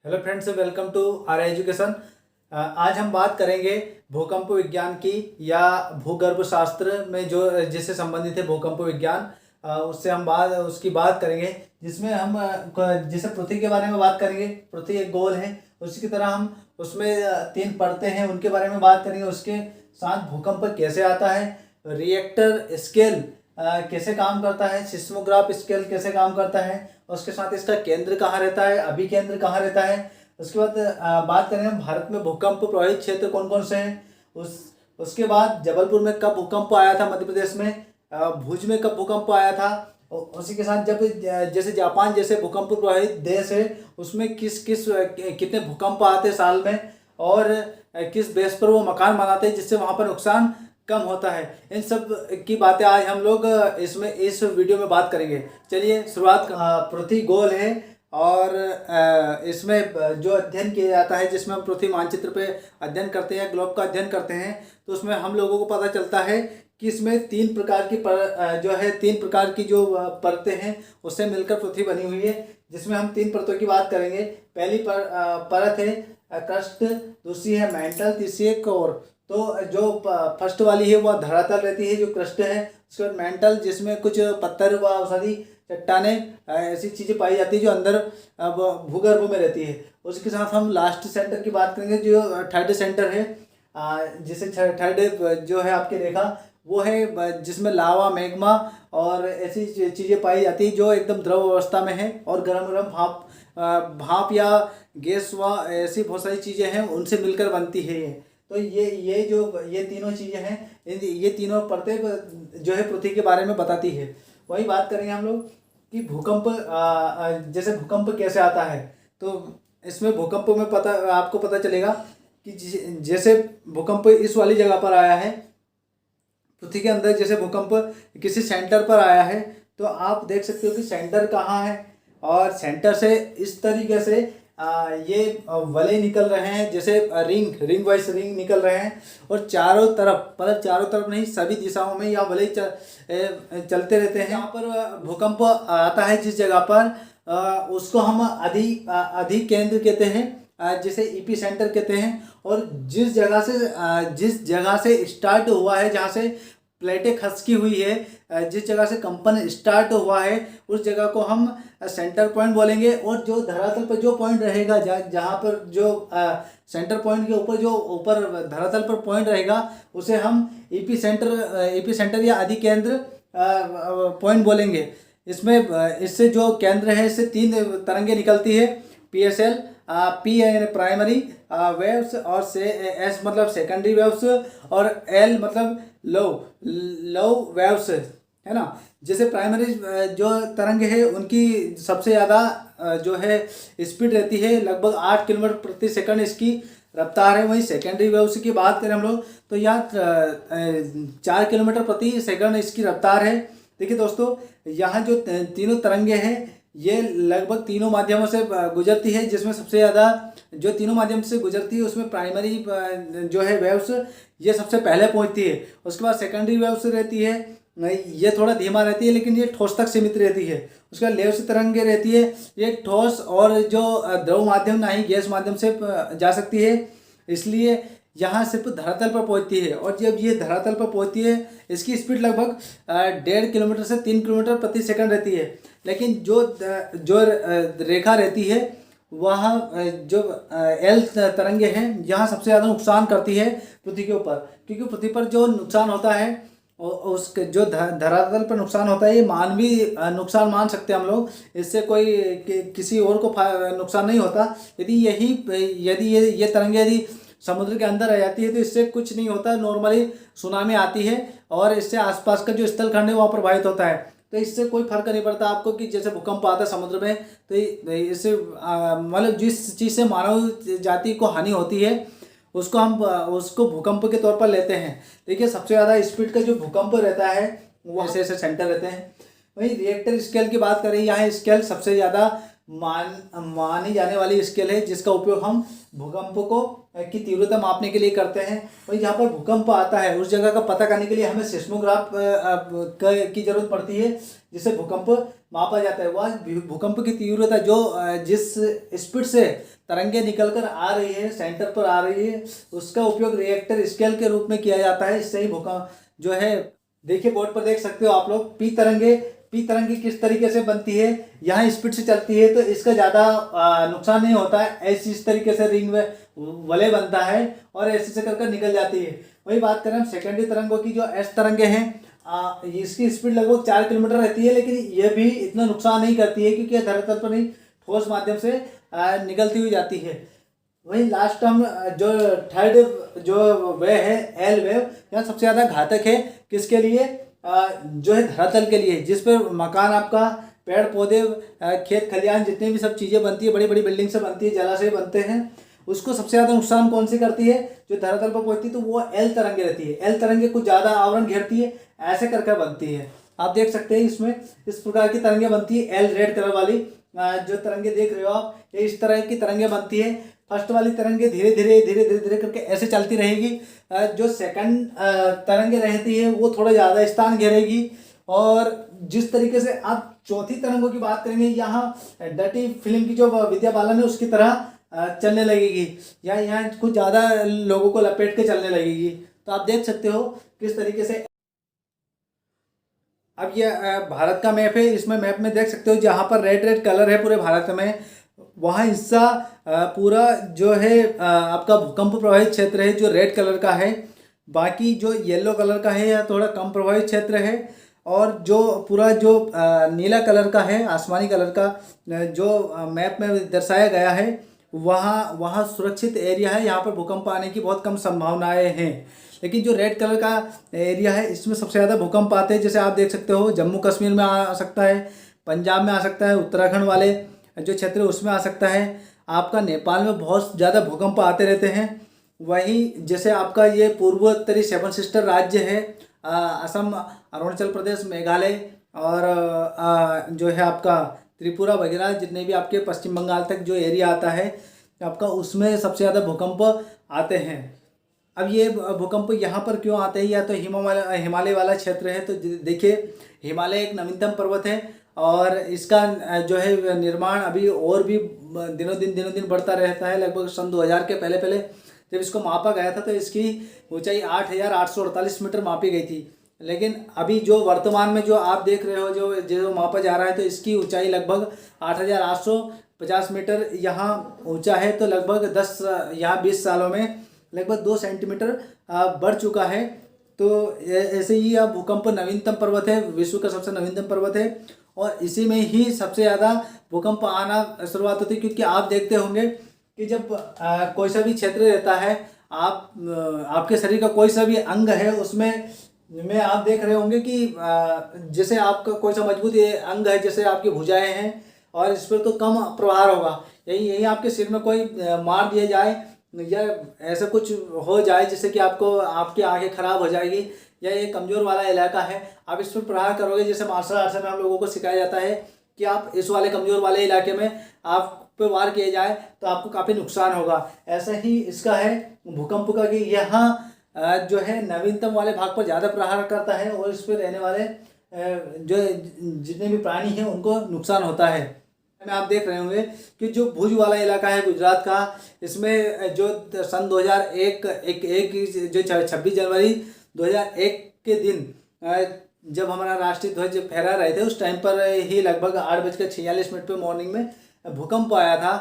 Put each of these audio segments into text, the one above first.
Hello friends, welcome to our education. आज हम बात करेंगे भूकंप विज्ञान की या भूगर्भ शास्त्र में जो जिससे संबंधित है भूकंप विज्ञान। उससे हम उसकी बात करेंगे, जिसमें हम जैसे पृथ्वी के बारे में बात करेंगे। पृथ्वी एक गोल है, उसी की तरह हम उसमें तीन परतें हैं, उनके बारे में बात करेंगे। उसके साथ भूकंप कैसे आता है, रिएक्टर स्केल कैसे काम करता है, सिस्मोग्राफ स्केल कैसे काम करता है, उसके साथ इसका केंद्र कहाँ रहता है, अभिकेंद्र कहाँ रहता है। उसके बाद बात करें हम भारत में भूकंप प्रभावित क्षेत्र कौन कौन से हैं। उसके बाद जबलपुर में कब भूकंप आया था, मध्य प्रदेश में भुज में कब भूकंप आया था। उसी के साथ जब जैसे जापान जैसे भूकंप प्रभावित देश है, उसमें किस किस कितने भूकंप आते हैं साल में, और किस बेस पर वो मकान बनाते हैं जिससे वहाँ पर नुकसान कम होता है। इन सब की बातें आज हम लोग इस वीडियो में बात करेंगे। चलिए शुरुआत। पृथ्वी गोल है और इसमें जो अध्ययन किया जाता है, जिसमें हम पृथ्वी मानचित्र पे अध्ययन करते हैं, ग्लोब का अध्ययन करते हैं, तो उसमें हम लोगों को पता चलता है कि इसमें तीन प्रकार की तीन प्रकार की जो परतें हैं उससे मिलकर पृथ्वी बनी हुई है, जिसमें हम तीन परतों की बात करेंगे। पहली परत है क्रस्ट, दूसरी है मेंटल, तीसरी है कोर। तो जो फर्स्ट वाली है वह धरातल रहती है, जो क्रस्ट है। उसके बाद मेंटल, जिसमें कुछ पत्थर व औषधि चट्टानें ऐसी चीज़ें पाई जाती है जो अंदर भूगर्भ में रहती है। उसके साथ हम लास्ट सेंटर की बात करेंगे, जो थर्ड सेंटर है, जिसे थर्ड जो है आपके रेखा, वो है जिसमें लावा, मैग्मा और ऐसी चीज़ें पाई जाती है जो एकदम द्रव अवस्था में है और गर्म गर्म भाप या गैस व ऐसी बहुत सारी चीज़ें हैं, उनसे मिलकर बनती है ये। तो ये तीनों चीज़ें हैं, ये तीनों परतें जो है पृथ्वी के बारे में बताती है। वही बात करेंगे हम लोग कि भूकंप जैसे भूकंप कैसे आता है। तो इसमें भूकंप में आपको पता चलेगा कि जैसे भूकंप इस वाली जगह पर आया है पृथ्वी के अंदर, जैसे भूकंप किसी सेंटर पर आया है, तो आप देख सकते हो कि सेंटर कहाँ है, और सेंटर से इस तरीके से ये वलय निकल रहे हैं, जैसे रिंग वाइज रिंग निकल रहे हैं, और चारों तरफ, मतलब चारों तरफ नहीं, सभी दिशाओं में यह वलय चलते रहते हैं। यहाँ पर भूकंप आता है जिस जगह पर, उसको हम अधि केंद्र कहते हैं, जिसे ईपी सेंटर कहते हैं। और जिस जगह से स्टार्ट हुआ है, जहाँ से प्लेटें खसकी हुई है, जिस जगह से कंपन स्टार्ट हुआ है, उस जगह को हम सेंटर पॉइंट बोलेंगे। और जो धरातल पर जो पॉइंट रहेगा, जहाँ पर जो सेंटर पॉइंट के ऊपर जो ऊपर धरातल पर पॉइंट रहेगा, उसे हम ईपी सेंटर या अधि केंद्र पॉइंट बोलेंगे। इससे जो केंद्र है, इससे तीन तरंगे निकलती है, PSL, पी यानी प्राइमरी वेव्स, और से एस मतलब सेकेंडरी वेव्स, और एल मतलब लो वेव्स, है ना। जैसे प्राइमरी जो तरंग है उनकी सबसे ज़्यादा जो है स्पीड रहती है, लगभग 8 किलोमीटर प्रति सेकंड इसकी रफ्तार है। वहीं सेकेंडरी वेव्स की बात करें हम लोग, तो यह 4 किलोमीटर प्रति सेकंड इसकी रफ्तार है। देखिए दोस्तों, यहाँ जो तीनों तरंगे हैं, ये लगभग तीनों माध्यमों से गुजरती है, जिसमें सबसे ज़्यादा जो तीनों माध्यम से गुजरती है उसमें प्राइमरी जो है वेव्स, ये सबसे पहले पहुंचती है। उसके बाद सेकेंडरी वेव्स रहती है, ये थोड़ा धीमा रहती है, लेकिन ये ठोस तक सीमित रहती है। उसके बाद लेव्स तरंगे रहती है, ये ठोस और जो द्रव माध्यम ना ही गैस माध्यम से जा सकती है, इसलिए यहाँ सिर्फ धरातल पर पहुँचती है। और जब ये धरातल पर पहुँचती है, इसकी स्पीड लगभग 1.5 किलोमीटर से 3 किलोमीटर प्रति सेकंड रहती है। लेकिन जो रेखा रहती है, वह जो एल तरंगे हैं, यहाँ सबसे ज़्यादा नुकसान करती है पृथ्वी के ऊपर, क्योंकि पृथ्वी पर जो नुकसान होता है, उसके जो धरातल पर नुकसान होता है, ये मानवीय नुकसान मान सकते हैं हम लोग। इससे कोई किसी और को नुकसान नहीं होता। यदि ये तरंगे यदि समुद्र के अंदर आ जाती है, तो इससे कुछ नहीं होता, नॉर्मली सुनामी आती है और इससे आसपास का जो स्थलखंड है वहाँ प्रभावित होता है। तो इससे कोई फर्क नहीं पड़ता आपको कि जैसे भूकंप आता है समुद्र में, तो इससे मतलब जिस चीज़ से मानव जाति को हानि होती है, उसको भूकंप के तौर पर लेते हैं। देखिए, सबसे ज़्यादा स्पीड का जो भूकंप रहता है वो ऐसे ऐसे सेंटर रहते हैं। वहीं रिएक्टर स्केल की बात करें, यहाँ स्केल सबसे ज़्यादा मानी जाने वाली स्केल है जिसका उपयोग हम भूकंप को की तीव्रता मापने के लिए करते हैं। और जहाँ पर भूकंप आता है उस जगह का पता करने के लिए हमें सिस्मोग्राफ की जरूरत पड़ती है, जिससे भूकंप मापा जाता है। वह भूकंप की तीव्रता जो जिस स्पीड से तरंगे निकलकर आ रही है, सेंटर पर आ रही है, उसका उपयोग रिएक्टर स्केल के रूप में किया जाता है। इससे ही भूकंप जो है, देखिए बोर्ड पर देख सकते हो आप लोग, पी तरंगे किस तरीके से बनती है, यहाँ स्पीड से चलती है तो इसका ज़्यादा नुकसान नहीं होता है। ऐसी इस तरीके से रिंग वलय बनता है और ऐसे से कर निकल जाती है। वही बात करें हम सेकेंडरी तरंगों की, जो एस तरंगे हैं, इसकी स्पीड लगभग 4 किलोमीटर रहती है, लेकिन यह भी इतना नुकसान नहीं करती है क्योंकि यह धरातल पर नहीं ठोस माध्यम से निकलती हुई जाती है। वही लास्ट हम जो थर्ड जो वे है एल वेव, यह सबसे ज़्यादा घातक है। किसके लिए? जो है धरातल के लिए, जिस पर मकान आपका, पेड़ पौधे, खेत खलियान, जितनी भी सब चीज़ें बनती है, बड़ी बड़ी बिल्डिंग से बनती है, जलाशय बनते हैं, उसको सबसे ज़्यादा नुकसान कौन सी करती है? जो धरातल पर पहुंचती है तो वो एल तरंगे रहती है। एल तरंगे कुछ ज़्यादा आवरण घेरती है, ऐसे कर बनती है। आप देख सकते हैं इसमें इस प्रकार की तरंगे बनती है। एल रेड कलर वाली जो तरंगे देख रहे हो आप, ये इस तरह की तरंगे बनती है। फर्स्ट वाली तरंगे धीरे धीरे करके ऐसे चलती रहेगी। जो सेकंड तरंगे रहती है वो थोड़ा ज़्यादा स्थान घेरेगी। और जिस तरीके से आप चौथी तरंगों की बात करेंगे, यहाँ डर्टी फिल्म की जो विद्या बालन है उसकी तरह चलने लगेगी, या यहाँ कुछ ज़्यादा लोगों को लपेट के चलने लगेगी। तो आप देख सकते हो किस तरीके से। अब ये भारत का मैप है, इसमें मैप में देख सकते हो जहाँ पर रेड कलर है पूरे भारत में, वहाँ हिस्सा पूरा जो है आपका भूकंप प्रभावित क्षेत्र है, जो रेड कलर का है। बाकी जो येलो कलर का है या थोड़ा कम प्रभावित क्षेत्र है। और जो पूरा जो नीला कलर का है, आसमानी कलर का, जो मैप में दर्शाया गया है, वहाँ सुरक्षित एरिया है। यहाँ पर भूकंप आने की बहुत कम संभावनाएं हैं। लेकिन जो रेड कलर का एरिया है, इसमें सबसे ज़्यादा भूकंप आते हैं। जैसे आप देख सकते हो जम्मू कश्मीर में आ सकता है, पंजाब में आ सकता है, उत्तराखंड वाले जो क्षेत्र है उसमें आ सकता है। आपका नेपाल में बहुत ज़्यादा भूकंप आते रहते हैं। वहीं जैसे आपका ये पूर्वोत्तरी 7 सिस्टर राज्य है, असम, अरुणाचल प्रदेश, मेघालय और जो है आपका त्रिपुरा वगैरह, जितने भी आपके पश्चिम बंगाल तक जो एरिया आता है आपका, उसमें सबसे ज़्यादा भूकंप आते हैं। अब ये भूकंप यहाँ पर क्यों आते हैं? या तो हिमालय वाला क्षेत्र है। तो देखिए, हिमालय एक नवीनतम पर्वत है और इसका जो है निर्माण अभी और भी दिनों दिन बढ़ता रहता है। लगभग सन 2000 के पहले जब इसको मापा गया था तो इसकी ऊंचाई 8848 मीटर मापी गई थी। लेकिन अभी जो वर्तमान में जो आप देख रहे हो, जो जो मापा जा रहा है, तो इसकी ऊंचाई लगभग 8850 मीटर यहाँ ऊंचा है। तो लगभग 20 सालों में लगभग 2 सेंटीमीटर बढ़ चुका है। तो ऐसे ही अब भूकंप नवीनतम पर्वत है, विश्व का सबसे नवीनतम पर्वत है और इसी में ही सबसे ज़्यादा भूकंप आना शुरुआत होती है। क्योंकि आप देखते होंगे कि जब कोई सा भी क्षेत्र रहता है, आपके शरीर का कोई सा भी अंग है, उसमें में आप देख रहे होंगे कि जैसे आपका कोई सा मजबूत अंग है, जैसे आपकी भुजाएं हैं, और इस पर तो कम प्रहार होगा। यही आपके सिर में कोई मार दिया जाए या ऐसा कुछ हो जाए जिससे कि आपकी आंखें खराब हो जाएगी, या ये कमज़ोर वाला इलाका है, आप इस पर प्रहार करोगे। जैसे मार्शल आर्ट्स में हम लोगों को सिखाया जाता है कि आप इस वाले कमज़ोर वाले इलाके में आप पे वार किए जाए तो आपको काफ़ी नुकसान होगा। ऐसा ही इसका है भूकंप का कि यहाँ जो है नवीनतम वाले भाग पर ज़्यादा प्रहार करता है और इस पर रहने वाले जो जितने भी प्राणी हैं उनको नुकसान होता है। में आप देख रहे होंगे कि जो भुज वाला इलाका है गुजरात का, इसमें जो सन 2001 जो 26 जनवरी 2001 के दिन जब हमारा राष्ट्रीय ध्वज फहरा रहे थे, उस टाइम पर ही लगभग 8:46 पर मॉर्निंग में भूकंप आया था।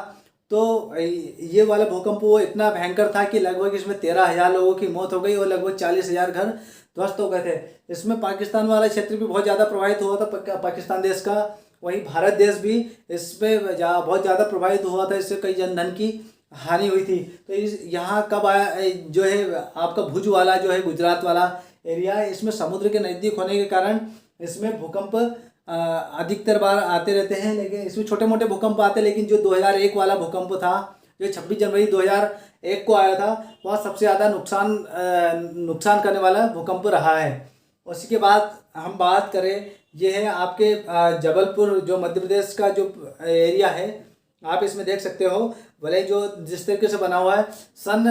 तो ये वाला भूकंप वो इतना भयंकर था कि लगभग इसमें 13,000 लोगों की मौत हो गई और लगभग 40,000 घर ध्वस्त हो गए थे। इसमें पाकिस्तान वाला क्षेत्र भी बहुत ज़्यादा प्रभावित हुआ था, पाकिस्तान देश का। वहीं भारत देश भी इस पर बहुत ज़्यादा प्रभावित हुआ था, इससे कई जनधन की हानि हुई थी। तो यहाँ कब आया जो है आपका भुज वाला जो है गुजरात वाला एरिया, इसमें समुद्र के नज़दीक होने के कारण इसमें भूकंप अधिकतर बार आते रहते हैं। लेकिन इसमें छोटे मोटे भूकंप आते हैं, लेकिन जो 2001 वाला भूकंप था, जो 26 जनवरी 2001 को आया था, वह सबसे ज़्यादा नुकसान करने वाला भूकंप रहा है। उसी के बाद हम बात करें, ये है आपके जबलपुर, जो मध्य प्रदेश का जो एरिया है, आप इसमें देख सकते हो। भले जो जिस तरीके से बना हुआ है, सन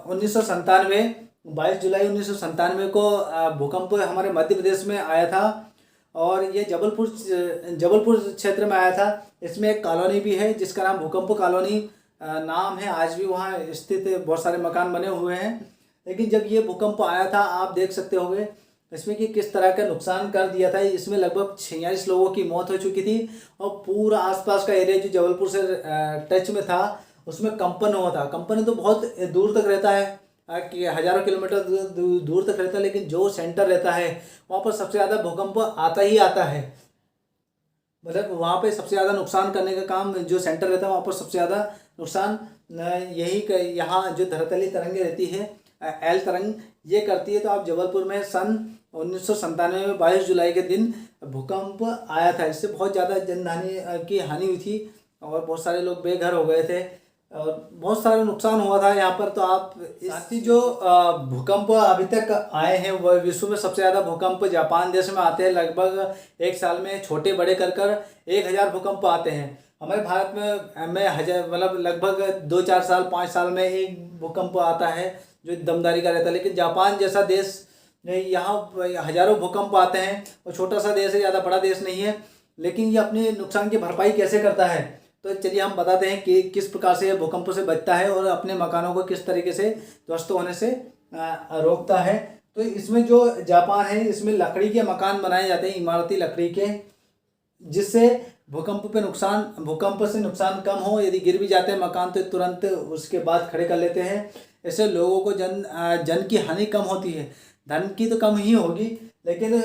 1997, 22 जुलाई 1997 को भूकंप हमारे मध्य प्रदेश में आया था। और ये जबलपुर क्षेत्र में आया था। इसमें एक कॉलोनी भी है जिसका नाम भूकंप कॉलोनी नाम है। आज भी वहाँ स्थित बहुत सारे मकान बने हुए हैं। लेकिन जब ये भूकंप आया था, आप देख सकते होंगे इसमें कि किस तरह का नुकसान कर दिया था। इसमें लगभग 46 लोगों की मौत हो चुकी थी और पूरा आसपास का एरिया जो जबलपुर से टच में था उसमें कंपन हुआ था। कंपन तो बहुत दूर तक रहता है, कि हज़ारों किलोमीटर दूर तक रहता है, लेकिन जो सेंटर रहता है वहाँ पर सबसे ज़्यादा भूकंप आता ही आता है। मतलब वहाँ पे सबसे ज़्यादा नुकसान करने का काम जो सेंटर रहता है वहाँ पर सबसे ज़्यादा नुकसान यहाँ जो धरातलीय तरंगे रहती है, एल तरंग, ये करती है। तो आप जबलपुर में सन 1997 में 22 जुलाई के दिन भूकंप आया था। इससे बहुत ज़्यादा जनहानि की हानि हुई थी और बहुत सारे लोग बेघर हो गए थे और बहुत सारा नुकसान हुआ था यहाँ पर। तो आप इसकी जो भूकंप अभी तक आए हैं, वह विश्व में सबसे ज़्यादा भूकंप जापान देश में आते हैं। लगभग एक साल में छोटे बड़े कर 1000 भूकंप आते हैं। हमारे भारत में हजार, मतलब लगभग 2-4 साल 5 साल में एक भूकंप आता है जो दमदारी का रहता है। लेकिन जापान जैसा देश, यहाँ हज़ारों भूकंप आते हैं और छोटा सा देश है, ज़्यादा बड़ा देश नहीं है। लेकिन ये अपने नुकसान की भरपाई कैसे करता है, तो चलिए हम बताते हैं कि किस प्रकार से भूकंप से बचता है और अपने मकानों को किस तरीके से ध्वस्त होने से रोकता है। तो इसमें जो जापान है, इसमें लकड़ी के मकान बनाए जाते हैं, इमारती लकड़ी के, जिससे भूकंप से नुकसान कम हो। यदि गिर भी जाते हैं मकान तो तुरंत उसके बाद खड़े कर लेते हैं। ऐसे लोगों को जन की हानि कम होती है। धन की तो कम ही होगी, लेकिन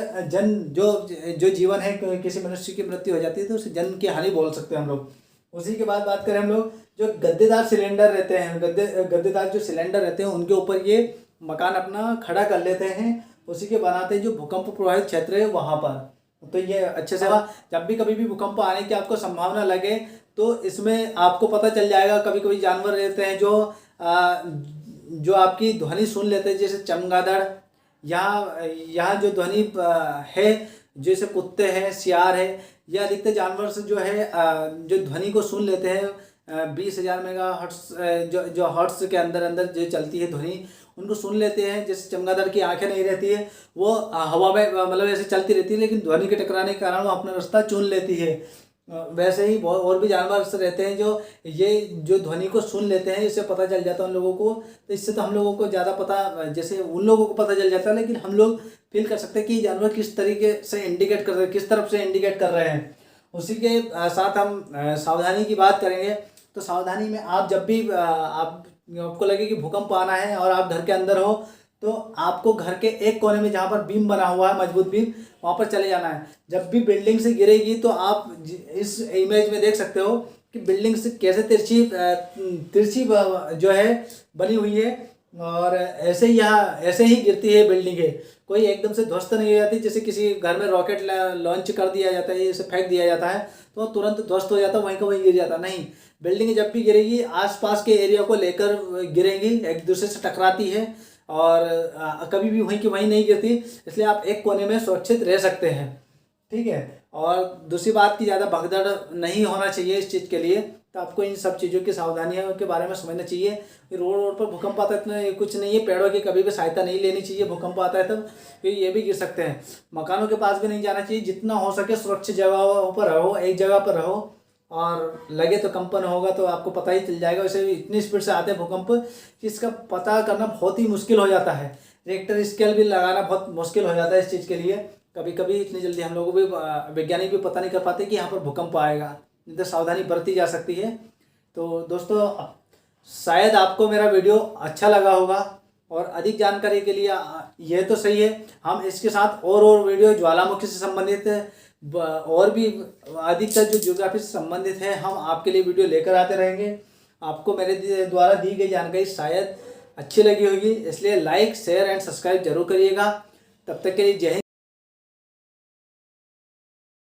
जो जीवन है, किसी मनुष्य की मृत्यु हो जाती है तो उसे जन की हानि बोल सकते हैं हम लोग। उसी के बाद बात करें हम लोग, जो गद्देदार सिलेंडर रहते हैं, गद्देदार जो सिलेंडर रहते हैं, उनके ऊपर ये मकान अपना खड़ा कर लेते हैं। उसी के बनाते हैं जो भूकंप प्रभावित क्षेत्र है वहाँ पर। तो ये अच्छे से, जब भी कभी भी भूकंप आने की आपको संभावना लगे तो इसमें आपको पता चल जाएगा। कभी कभी जानवर रहते हैं जो आपकी ध्वनि सुन लेते हैं, जैसे चमगादड़, यहाँ जो ध्वनि है, जैसे कुत्ते हैं, सियार है, यह अधिकतर जानवर से जो है जो ध्वनि को सुन लेते हैं। 20,000 मेगाहर्ट्ज़ जो हर्ट्ज़ के अंदर जो चलती है ध्वनि, उनको सुन लेते हैं। जैसे चमगादड़ की आंखें नहीं रहती है, वो हवा में मतलब ऐसे चलती रहती है, लेकिन ध्वनि के टकराने के कारण वो अपना रास्ता चुन लेती है। वैसे ही बहुत और भी जानवर रहते हैं जो ध्वनि को सुन लेते हैं। इससे पता चल जाता है उन लोगों को। तो इससे तो हम लोगों को ज़्यादा पता, जैसे उन लोगों को पता चल जाता है, लेकिन हम लोग फील कर सकते हैं कि जानवर किस तरीके से इंडिकेट कर रहे हैं, किस तरफ से इंडिकेट कर रहे हैं। उसी के साथ हम सावधानी की बात करेंगे। तो सावधानी में आप जब भी आपको लगे कि भूकंप आना है और आप घर के अंदर हो, तो आपको घर के एक कोने में जहाँ पर बीम बना हुआ है, मजबूत बीम, वहाँ पर चले जाना है। जब भी बिल्डिंग से गिरेगी तो आप इस इमेज में देख सकते हो कि बिल्डिंग से कैसे तिरछी जो है बनी हुई है, और ऐसे ही गिरती है बिल्डिंगें। कोई एकदम से ध्वस्त नहीं हो जाती। जैसे किसी घर में रॉकेट लॉन्च कर दिया जाता है, इसे फेंक दिया जाता है तो तुरंत ध्वस्त हो जाता है, वहीं का वहीं गिर जाता नहीं। बिल्डिंग जब भी गिरेगी आसपास के एरिया को लेकर गिरेंगी, एक दूसरे से टकराती है और कभी भी वहीं की वहीं नहीं गिरती। इसलिए आप एक कोने में सुरक्षित रह सकते हैं, ठीक है। और दूसरी बात की ज़्यादा भगदड़ नहीं होना चाहिए इस चीज़ के लिए। तो आपको इन सब चीज़ों की सावधानियों के बारे में समझना चाहिए। रोड पर भूकंप आता है इतना कुछ नहीं है, पेड़ों की कभी भी सहायता नहीं लेनी चाहिए। भूकंप आता है तब ये भी गिर सकते हैं। मकानों के पास भी नहीं जाना चाहिए। जितना हो सके सुरक्षित जगहों पर रहो, एक जगह पर रहो, और लगे तो कंपन होगा तो आपको पता ही चल जाएगा। वैसे भी इतनी स्पीड से आते हैं भूकंप कि इसका पता करना बहुत ही मुश्किल हो जाता है। रिक्टर स्केल भी लगाना बहुत मुश्किल हो जाता है इस चीज़ के लिए। कभी कभी इतनी जल्दी हम लोगों भी, वैज्ञानिक भी पता नहीं कर पाते कि यहाँ पर भूकंप आएगा। नहीं तो सावधानी बरती जा सकती है। तो दोस्तों, शायद आपको मेरा वीडियो अच्छा लगा होगा, और अधिक जानकारी के लिए यह तो सही है, हम इसके साथ और वीडियो ज्वालामुखी से संबंधित और भी अधिकतर जो ज्योग्राफी से संबंधित है, हम आपके लिए वीडियो लेकर आते रहेंगे। आपको मेरे द्वारा दी गई जानकारी शायद अच्छी लगी होगी, इसलिए लाइक, शेयर एंड सब्सक्राइब जरूर करिएगा। तब तक के लिए जय हिंद।